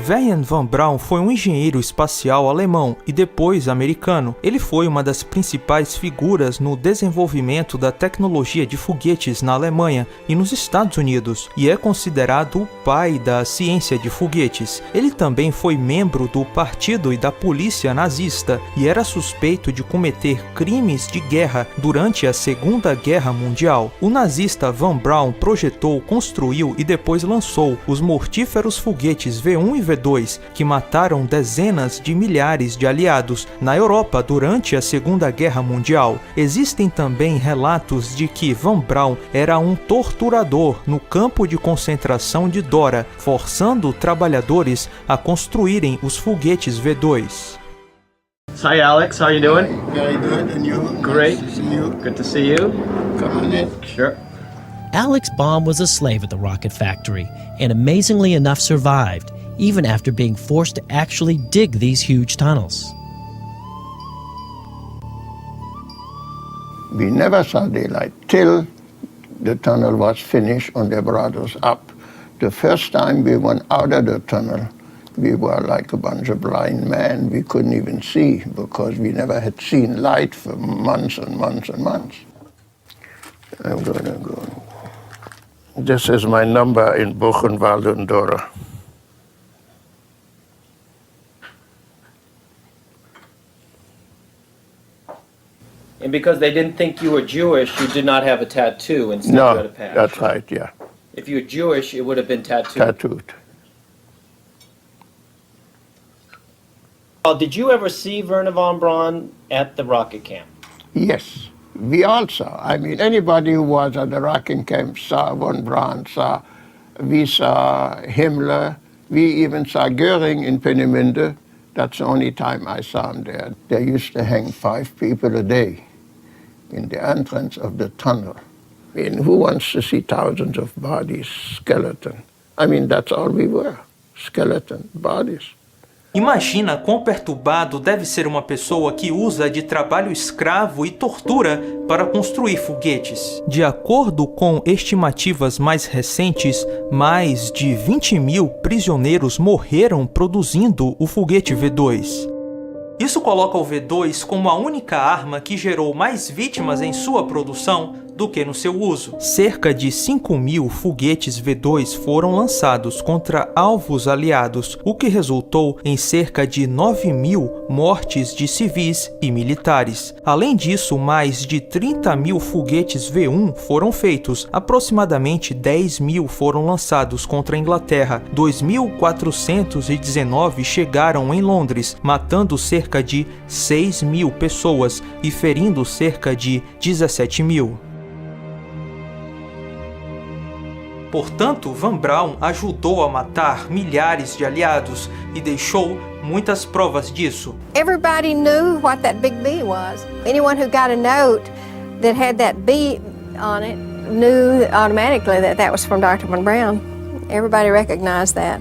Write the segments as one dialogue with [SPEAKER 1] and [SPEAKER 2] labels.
[SPEAKER 1] Wernher von Braun foi um engenheiro espacial alemão e depois americano. Ele foi uma das principais figuras no desenvolvimento da tecnologia de foguetes na Alemanha e nos Estados Unidos, e é considerado o pai da ciência de foguetes. Ele também foi membro do partido e da polícia nazista e era suspeito de cometer crimes de guerra durante a Segunda Guerra Mundial. O nazista von Braun projetou, construiu e depois lançou os mortíferos foguetes V1 e V2, que mataram dezenas de milhares de aliados na Europa durante a Segunda Guerra Mundial. Existem também relatos de que von Braun era um torturador no campo de concentração de Dora, forçando trabalhadores a construírem os foguetes V2.
[SPEAKER 2] Hi Alex, how are you doing?
[SPEAKER 3] Very good, and you?
[SPEAKER 2] Great.
[SPEAKER 3] Nice to see you.
[SPEAKER 2] Good to see you.
[SPEAKER 3] Come on in.
[SPEAKER 2] Sure.
[SPEAKER 4] Alex Baum was a slave at the rocket factory and amazingly enough survived, even after being forced to actually dig these huge tunnels.
[SPEAKER 3] We never saw daylight till the tunnel was finished and they brought us up. The first time we went out of the tunnel, we were like a bunch of blind men. We couldn't even see because we never had seen light for months and months and months. I'm going to go. This is my number in Buchenwald and Dora.
[SPEAKER 2] And because they didn't think you were Jewish, you did not have a tattoo, instead you had a
[SPEAKER 3] No,
[SPEAKER 2] patch.
[SPEAKER 3] that's right, yeah.
[SPEAKER 2] If you were Jewish, it would have been tattooed.
[SPEAKER 3] Tattooed.
[SPEAKER 2] Did you ever see Wernher von Braun at the rocket camp?
[SPEAKER 3] Yes, we all saw. I mean, anybody who was at the rocket camp saw von Braun, we saw Himmler, we even saw Goering in Peenemünde. That's the only time I saw him there. They used to hang 5 people a day in the entrance of the tunnel. I mean, who wants to see thousands of bodies, skeleton? I mean, that's all we were, skeleton, bodies.
[SPEAKER 1] Imagina quão perturbado deve ser uma pessoa que usa de trabalho escravo e tortura para construir foguetes. De acordo com estimativas mais recentes, mais de 20.000 prisioneiros morreram produzindo o foguete V2. Isso coloca o V2 como a única arma que gerou mais vítimas em sua produção do que no seu uso. Cerca de 5.000 foguetes V2 foram lançados contra alvos aliados, o que resultou em cerca de 9.000 mortes de civis e militares. Além disso, mais de 30.000 foguetes V1 foram feitos, aproximadamente 10.000 foram lançados contra a Inglaterra, 2.419 chegaram em Londres, matando cerca de 6.000 pessoas e ferindo cerca de 17.000. Portanto, von Braun ajudou a matar milhares de aliados e deixou muitas provas disso.
[SPEAKER 5] Everybody knew what that big B was. Anyone who got a note that had that B on it knew automatically that that was from Dr. von Braun. Everybody recognized that.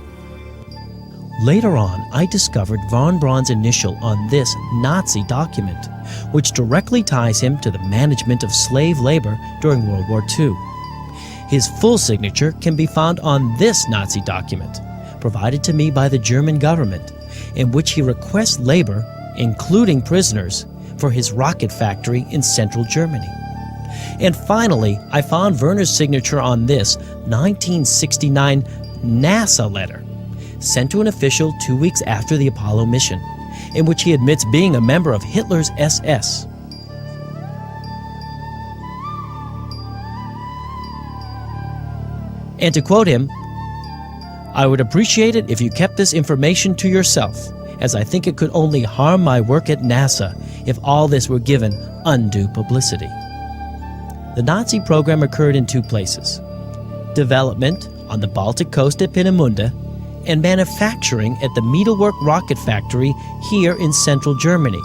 [SPEAKER 4] Later on, I discovered von Braun's initial on this Nazi document, which directly ties him to the management of slave labor during World War II. His full signature can be found on this Nazi document, provided to me by the German government, in which he requests labor, including prisoners, for his rocket factory in central Germany. And finally, I found Wernher's signature on this 1969 NASA letter, sent to an official 2 weeks after the Apollo mission, in which he admits being a member of Hitler's SS. And to quote him, "I would appreciate it if you kept this information to yourself, as I think it could only harm my work at NASA if all this were given undue publicity." The Nazi program occurred in 2 places: development on the Baltic coast at Peenemünde, and manufacturing at the Metalwork rocket factory here in central Germany.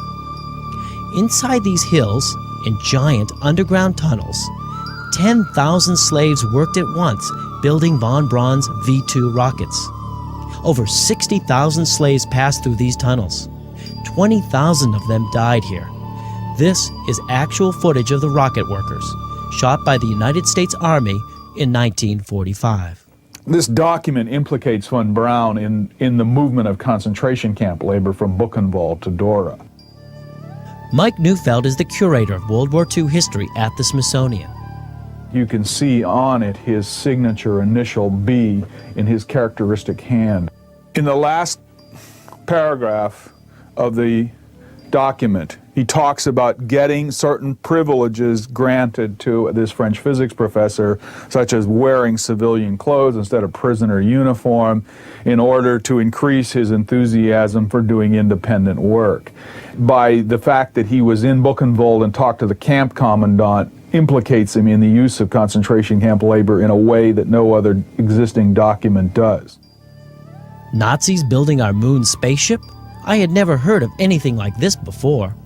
[SPEAKER 4] Inside these hills, in giant underground tunnels, 10,000 slaves worked at once building von Braun's V2 rockets. Over 60,000 slaves passed through these tunnels. 20,000 of them died here. This is actual footage of the rocket workers, shot by the United States Army in 1945.
[SPEAKER 6] This document implicates von Braun in the movement of concentration camp labor from Buchenwald to Dora.
[SPEAKER 4] Mike Neufeld is the curator of World War II history at the Smithsonian.
[SPEAKER 6] You can see on it his signature initial B in his characteristic hand. In the last paragraph of the document, he talks about getting certain privileges granted to this French physics professor, such as wearing civilian clothes instead of prisoner uniform, in order to increase his enthusiasm for doing independent work. By the fact that he was in Buchenwald and talked to the camp commandant implicates him in the use of concentration camp labor in a way that no other existing document does.
[SPEAKER 4] Nazis building our moon spaceship? I had never heard of anything like this before.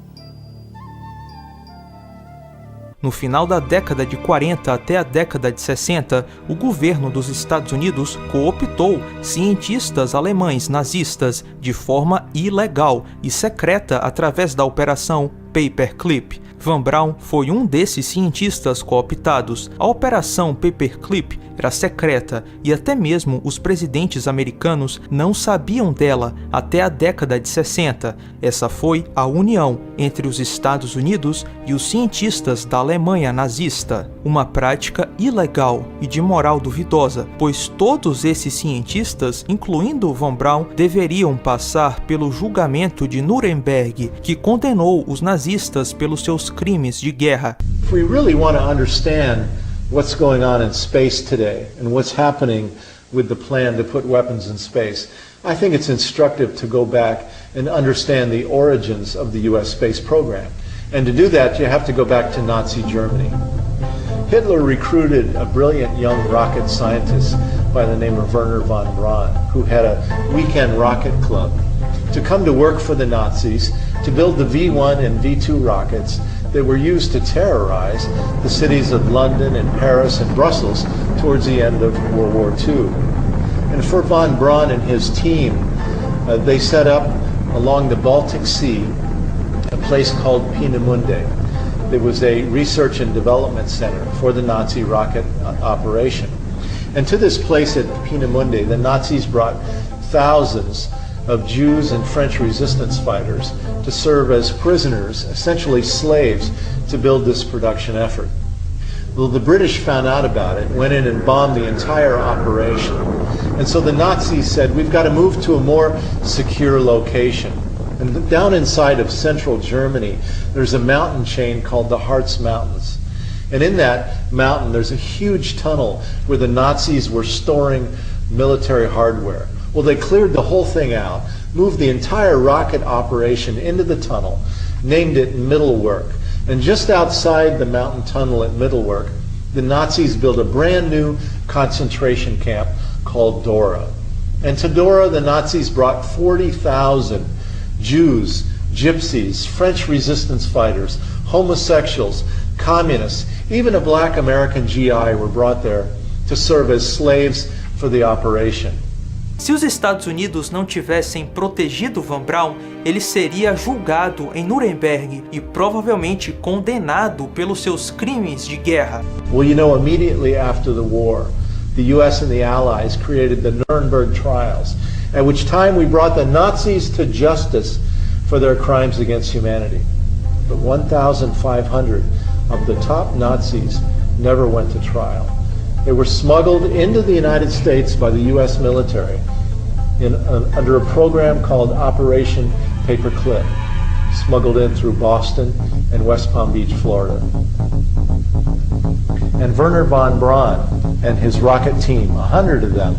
[SPEAKER 1] No final da década de 40 até a década de 60, o governo dos Estados Unidos cooptou cientistas alemães nazistas de forma ilegal e secreta através da Operação Paperclip. Von Braun foi um desses cientistas cooptados. A Operação Paperclip era secreta e até mesmo os presidentes americanos não sabiam dela até a década de 60. Essa foi a união entre os Estados Unidos e os cientistas da Alemanha nazista. Uma prática ilegal e de moral duvidosa, pois todos esses cientistas, incluindo Von Braun, deveriam passar pelo julgamento de Nuremberg, que condenou os nazistas pelos seus crimes de guerra.
[SPEAKER 7] If we really want to understand what's going on in space today and what's happening with the plan to put weapons in space, I think it's instructive to go back and understand the origins of the US space program. And to do that, you have to go back to Nazi Germany. Hitler recruited a brilliant young rocket scientist by the name of Wernher von Braun, who had a weekend rocket club, to come to work for the Nazis to build the V-1 and V-2 rockets that were used to terrorize the cities of London and Paris and Brussels towards the end of World War II. And for von Braun and his team, they set up along the Baltic Sea a place called Peenemünde. It was a research and development center for the Nazi rocket operation. And to this place at Peenemünde, the Nazis brought thousands of Jews and French resistance fighters to serve as prisoners, essentially slaves, to build this production effort. Well, the British found out about it, went in and bombed the entire operation. And so the Nazis said, we've got to move to a more secure location. And down inside of central Germany, there's a mountain chain called the Harz Mountains. And in that mountain, there's a huge tunnel where the Nazis were storing military hardware. Well, they cleared the whole thing out, moved the entire rocket operation into the tunnel, named it Mittelwerk. And just outside the mountain tunnel at Mittelwerk, the Nazis built a brand new concentration camp called Dora. And to Dora, the Nazis brought 40,000 Jews, gypsies, French resistance fighters, homosexuals, communists, even a black American GI were brought there to serve as slaves for the operation.
[SPEAKER 1] Se os Estados Unidos não tivessem protegido Von Braun, ele seria julgado em Nuremberg e provavelmente condenado pelos seus crimes de guerra.
[SPEAKER 7] Well, you know, immediately after the war, the US and the Allies created the Nuremberg trials, at which time we brought the Nazis to justice for their crimes against humanity. But 1,500 of the top Nazis never went to trial. They were smuggled into the United States by the US military under a program called Operation Paperclip, smuggled in through Boston and West Palm Beach, Florida. And Wernher von Braun and his rocket team, 100 of them,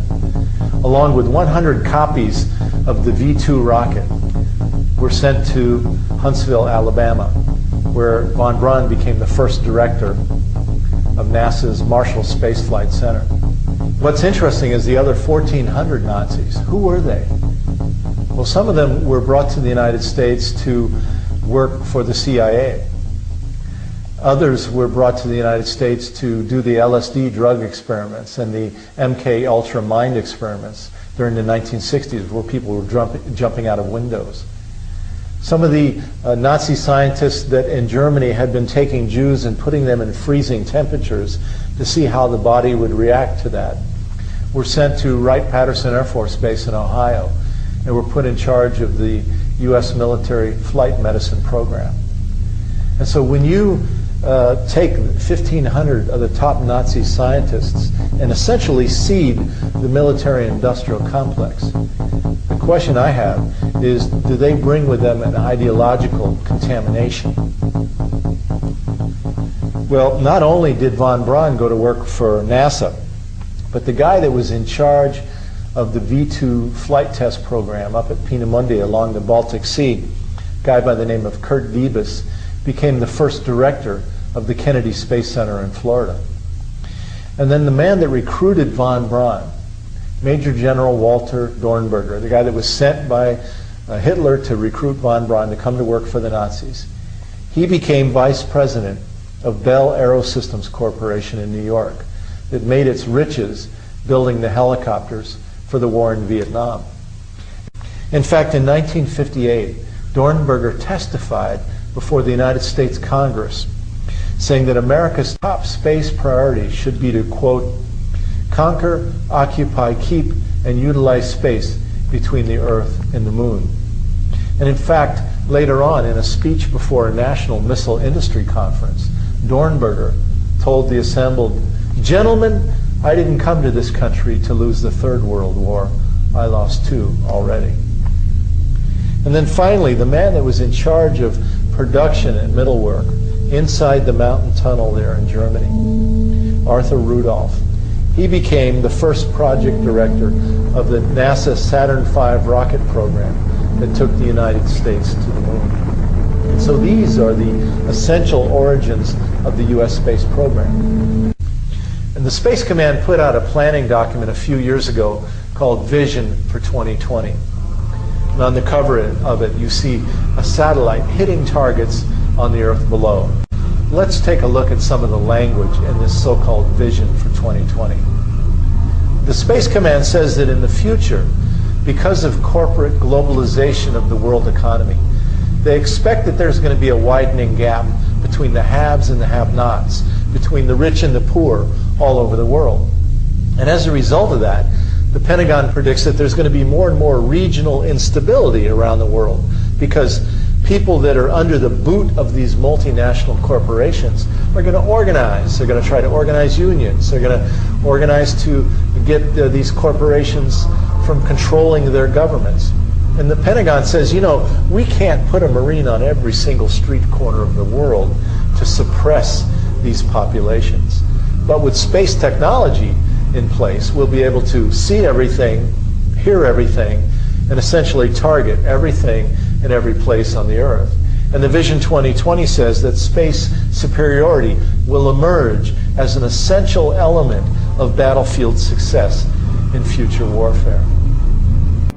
[SPEAKER 7] along with 100 copies of the V-2 rocket, were sent to Huntsville, Alabama, where von Braun became the first director of NASA's Marshall Space Flight Center. What's interesting is the other 1,400 Nazis. Who were they? Well, some of them were brought to the United States to work for the CIA. Others were brought to the United States to do the LSD drug experiments and the MK Ultra mind experiments during the 1960s, where people were jumping out of windows. Some of the Nazi scientists that in Germany had been taking Jews and putting them in freezing temperatures to see how the body would react to that were sent to Wright-Patterson Air Force Base in Ohio and were put in charge of the U.S. military flight medicine program. And so when you take 1,500 of the top Nazi scientists and essentially seed the military-industrial complex, the question I have is, do they bring with them an ideological contamination? Well, not only did von Braun go to work for NASA, but the guy that was in charge of the V-2 flight test program up at Peenemünde along the Baltic Sea, a guy by the name of Kurt Wiebes, became the first director of the Kennedy Space Center in Florida. And then the man that recruited von Braun, Major General Walter Dornberger, the guy that was sent by Hitler to recruit von Braun to come to work for the Nazis, he became vice president of Bell Aerosystems Corporation in New York that made its riches building the helicopters for the war in Vietnam. In fact, in 1958, Dornberger testified before the United States Congress saying that America's top space priority should be to, quote, conquer, occupy, keep, and utilize space between the Earth and the Moon. And in fact, later on in a speech before a national missile industry conference, Dornberger told the assembled, "Gentlemen, I didn't come to this country to lose the Third World War. I lost two already." And then finally, the man that was in charge of production and middle work inside the mountain tunnel there in Germany, Arthur Rudolph, he became the first project director of the NASA Saturn V rocket program that took the United States to the moon. And so these are the essential origins of the U.S. space program. And the Space Command put out a planning document a few years ago called Vision for 2020. And on the cover of it, you see a satellite hitting targets on the Earth below. Let's take a look at some of the language in this so-called Vision for 2020. The Space Command says that in the future, because of corporate globalization of the world economy, they expect that there's going to be a widening gap between the haves and the have-nots, between the rich and the poor all over the world. And as a result of that, the Pentagon predicts that there's going to be more and more regional instability around the world because people that are under the boot of these multinational corporations are going to organize. They're going to try to organize unions. They're going to organize to get these corporations from controlling their governments. And the Pentagon says, you know, we can't put a Marine on every single street corner of the world to suppress these populations. But with space technology in place, we'll be able to see everything, hear everything, and essentially target everything in every place on the Earth. And the Vision 2020 says that space superiority will emerge as an essential element of battlefield success in future warfare.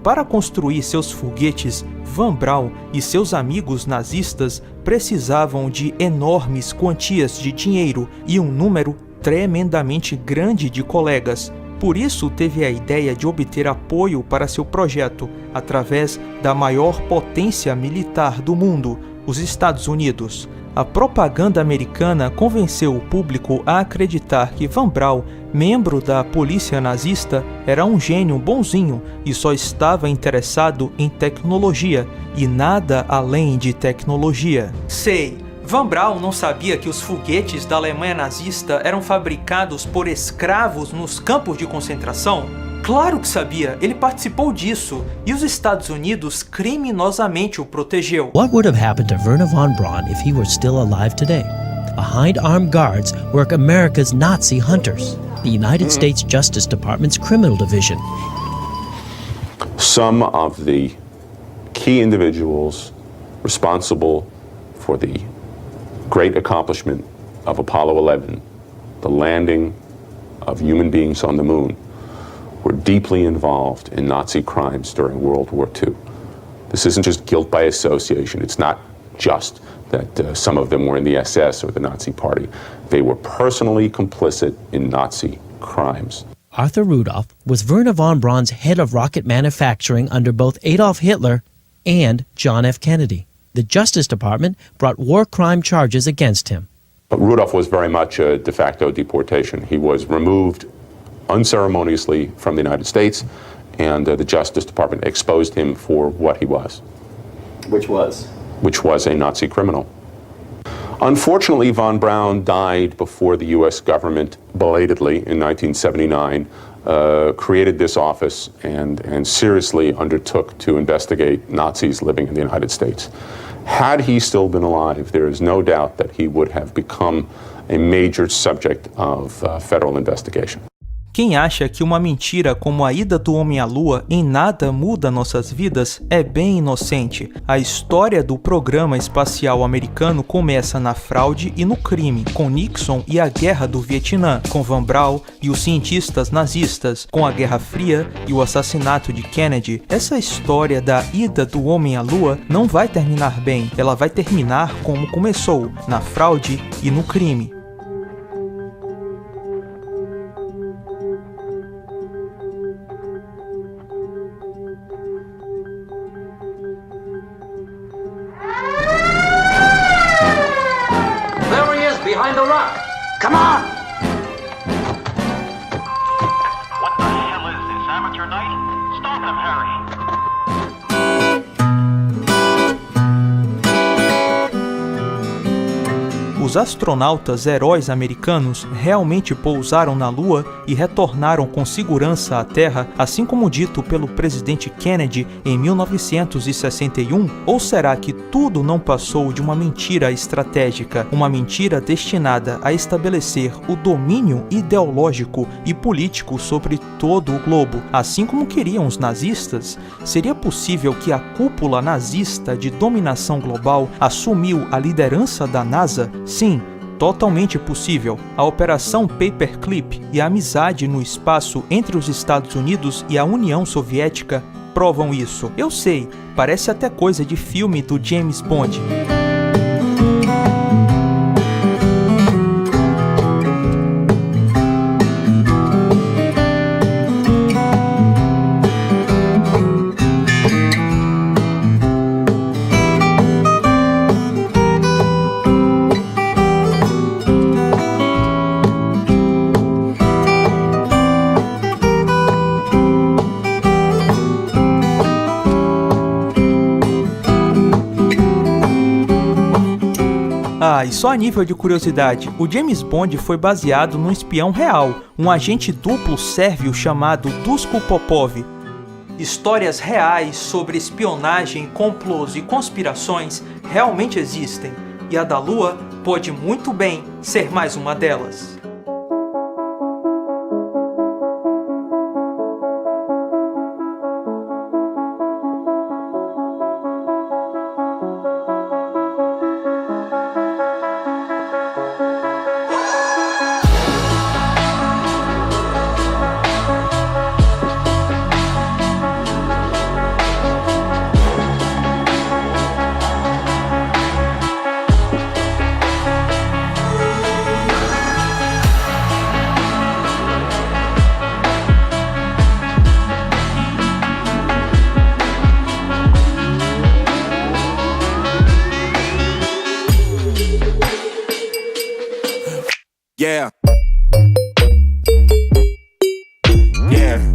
[SPEAKER 1] Para construir seus foguetes, Von Braun e seus amigos nazistas precisavam de enormes quantias de dinheiro e um número tremendamente grande de colegas. Por isso, teve a ideia de obter apoio para seu projeto através da maior potência militar do mundo, os Estados Unidos. A propaganda americana convenceu o público a acreditar que Von Braun, membro da polícia nazista, era um gênio bonzinho e só estava interessado em tecnologia e nada além de tecnologia. Sei, Von Braun não sabia que os foguetes da Alemanha nazista eram fabricados por escravos nos campos de concentração? Claro que sabia, ele participou disso, e os Estados Unidos criminosamente o protegeu.
[SPEAKER 4] What would have happened to Wernher von Braun if he were still alive today? Behind armed guards work America's Nazi hunters, the United States Justice Department's criminal division.
[SPEAKER 8] Some of the key individuals responsible for the great accomplishment of Apollo 11, the landing of human beings on the moon, were deeply involved in Nazi crimes during World War II. This isn't just guilt by association. It's not just that some of them were in the SS or the Nazi Party. They were personally complicit in Nazi crimes.
[SPEAKER 4] Arthur Rudolph was Wernher von Braun's head of rocket manufacturing under both Adolf Hitler and John F. Kennedy. The Justice Department brought war crime charges against him.
[SPEAKER 8] But Rudolph was very much a de facto deportation. He was removed unceremoniously from the United States, and the Justice Department exposed him for what he was.
[SPEAKER 2] Which was?
[SPEAKER 8] Which was a Nazi criminal. Unfortunately, von Braun died before the U.S. government belatedly in 1979 created this office and seriously undertook to investigate Nazis living in the United States. Had he still been alive, there is no doubt that he would have become a major subject of federal investigation.
[SPEAKER 1] Quem acha que uma mentira como a ida do homem à lua em nada muda nossas vidas é bem inocente. A história do programa espacial americano começa na fraude e no crime, com Nixon e a Guerra do Vietnã, com Von Braun e os cientistas nazistas, com a Guerra Fria e o assassinato de Kennedy. Essa história da ida do homem à lua não vai terminar bem, ela vai terminar como começou, na fraude e no crime.
[SPEAKER 9] Behind the rock. Come on!
[SPEAKER 10] What the hell is this, amateur night? Stop him, Harry.
[SPEAKER 1] Os astronautas heróis americanos realmente pousaram na Lua e retornaram com segurança à Terra, assim como dito pelo presidente Kennedy em 1961? Ou será que tudo não passou de uma mentira estratégica, uma mentira destinada a estabelecer o domínio ideológico e político sobre todo o globo, assim como queriam os nazistas? Seria possível que a cúpula nazista de dominação global assumiu a liderança da NASA? Sim, totalmente possível. A Operação Paperclip e a amizade no espaço entre os Estados Unidos e a União Soviética provam isso. Eu sei, parece até coisa de filme do James Bond. E só a nível de curiosidade, o James Bond foi baseado num espião real, um agente duplo sérvio chamado Duško Popov. Histórias reais sobre espionagem, complôs e conspirações realmente existem, e a da Lua pode muito bem ser mais uma delas.
[SPEAKER 11] Yeah. Yeah.